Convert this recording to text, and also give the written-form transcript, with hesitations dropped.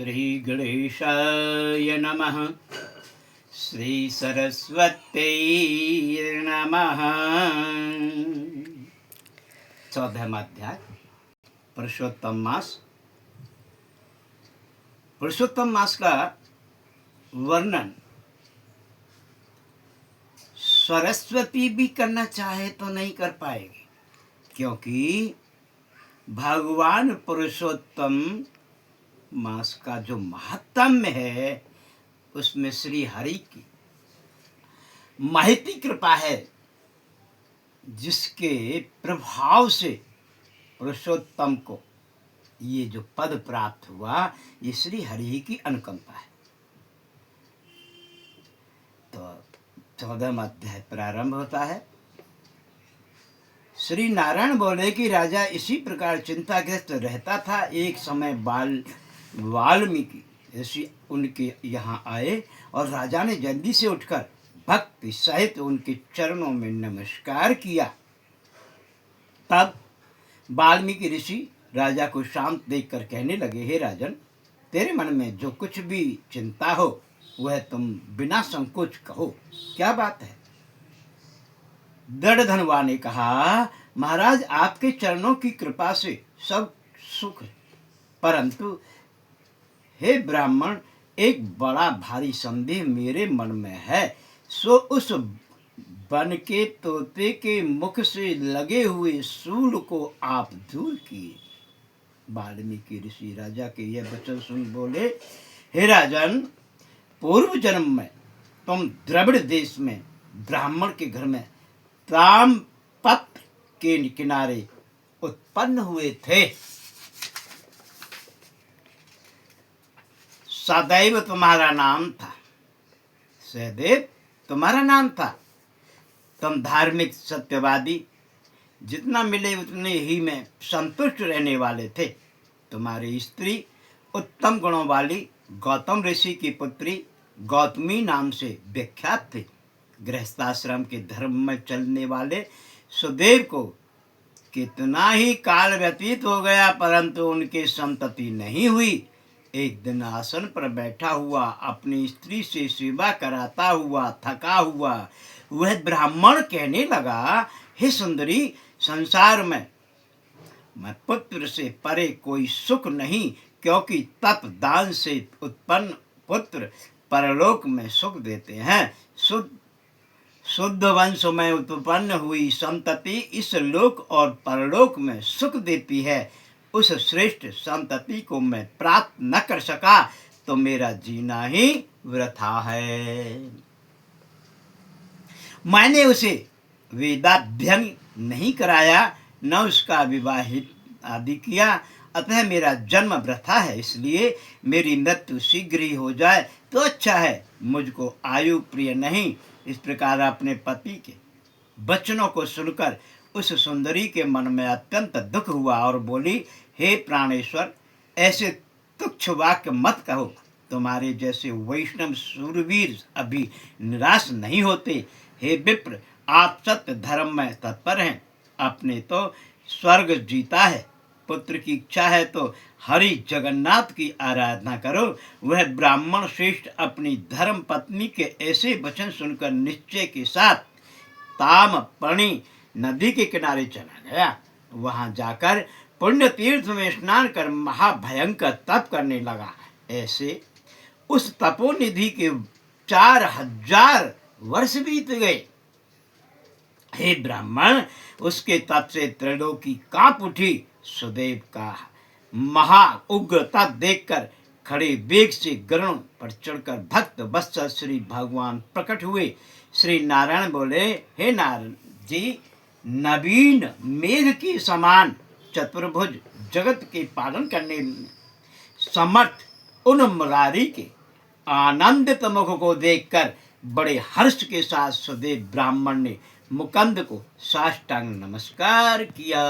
श्री गणेशाय नमः। श्री सरस्वती नमः। 14वां अध्याय पुरुषोत्तम मास। पुरुषोत्तम मास का वर्णन सरस्वती भी करना चाहे तो नहीं कर पाएगी, क्योंकि भगवान पुरुषोत्तम मास का जो महात्म्य है उसमें श्री हरि की महती कृपा है, जिसके प्रभाव से पुरुषोत्तम को ये जो पद प्राप्त हुआ, ये श्री हरि की अनुकंपा है। तो 14वां अध्याय प्रारंभ होता है। श्री नारायण बोले कि राजा इसी प्रकार चिंताग्रस्त रहता था। एक समय वाल्मीकि ऋषि उनके यहाँ आए और राजा ने जल्दी से उठकर भक्ति सहित उनके चरणों में नमस्कार किया। तब वाल्मीकि ऋषि राजा को शांत देखकर कहने लगे, हे राजन, तेरे मन में जो कुछ भी चिंता हो वह तुम बिना संकोच कहो, क्या बात है? दृढ़धनवा ने कहा, महाराज, आपके चरणों की कृपा से सब सुख है, परंतु हे ब्राह्मण, एक बड़ा भारी संदेह मेरे मन में है। सो उस बन के तोते के मुख से लगे हुए शूल को आप दूर किए। वाल्मीकि ऋषि राजा के यह वचन सुन बोले, हे राजन, पूर्व जन्म में तुम द्रविड़ देश में ब्राह्मण के घर में ताम्रपत्र के किनारे उत्पन्न हुए थे। सदैव तुम्हारा नाम था, सदैव तुम्हारा नाम था। तुम धार्मिक सत्यवादी, जितना मिले उतने ही में संतुष्ट रहने वाले थे। तुम्हारी स्त्री उत्तम गुणों वाली गौतम ऋषि की पुत्री गौतमी नाम से विख्यात थी। गृहस्थाश्रम के धर्म में चलने वाले सुदेव को कितना ही काल व्यतीत हो गया, परंतु उनकी संतति नहीं हुई। एक दिन आसन पर बैठा हुआ अपनी स्त्री से सेवा कराता हुआ थका हुआ वह ब्राह्मण कहने लगा, हे सुंदरी, संसार में मैं पुत्र से परे कोई सुख नहीं, क्योंकि तप दान से उत्पन्न पुत्र परलोक में सुख देते हैं। शुद्ध वंश में उत्पन्न हुई संतति इस लोक और परलोक में सुख देती है। उस श्रेष्ठ संतति को मैं प्राप्त न कर सका तो मेरा जीना ही वृथा है। मैंने उसे वेदाध्ययन नहीं कराया, न उसका विवाहित आदि किया, अतः मेरा जन्म वृथा है। इसलिए मेरी मृत्यु शीघ्र ही हो जाए तो अच्छा है। मुझको आयु प्रिय नहीं। इस प्रकार अपने पति के वचनों को सुनकर उस सुंदरी के मन में अत्यंत दुख हुआ और बोली, हे प्राणेश्वर, ऐसे तुच्छ वाक्य मत कहो। तुम्हारे जैसे वैष्णव सूरवीर अभी निराश नहीं होते। हे विप्र, आप सत्य धर्म में तत्पर हैं। आपने तो स्वर्ग जीता है। पुत्र की इच्छा है तो हरि जगन्नाथ की आराधना करो। वह ब्राह्मण श्रेष्ठ अपनी धर्म पत्नी के ऐसे वचन सुनकर निश्चय के साथ ताम्रपर्णी नदी के किनारे चला गया। वहां जाकर पुण्य तीर्थ में स्नान कर महाभयंकर तप करने लगा। ऐसे उस तपोनिधि के 4000 वर्ष बीत गए। हे ब्राह्मण, उसके तप से त्रिलोकी कांप उठी। सुदेव का महा उग्र तप देखकर खड़े वेग से गरुड़ पर चढ़कर भक्त वत्सल श्री भगवान प्रकट हुए। श्री नारायण बोले, हे नारायण जी, नवीन मेघ के समान चतुर्भुज जगत के पालन करने में समर्थ उन मुरारी के आनंदित मुख को देखकर बड़े हर्ष के साथ सुदेव ब्राह्मण ने मुकंद को साष्टांग नमस्कार किया।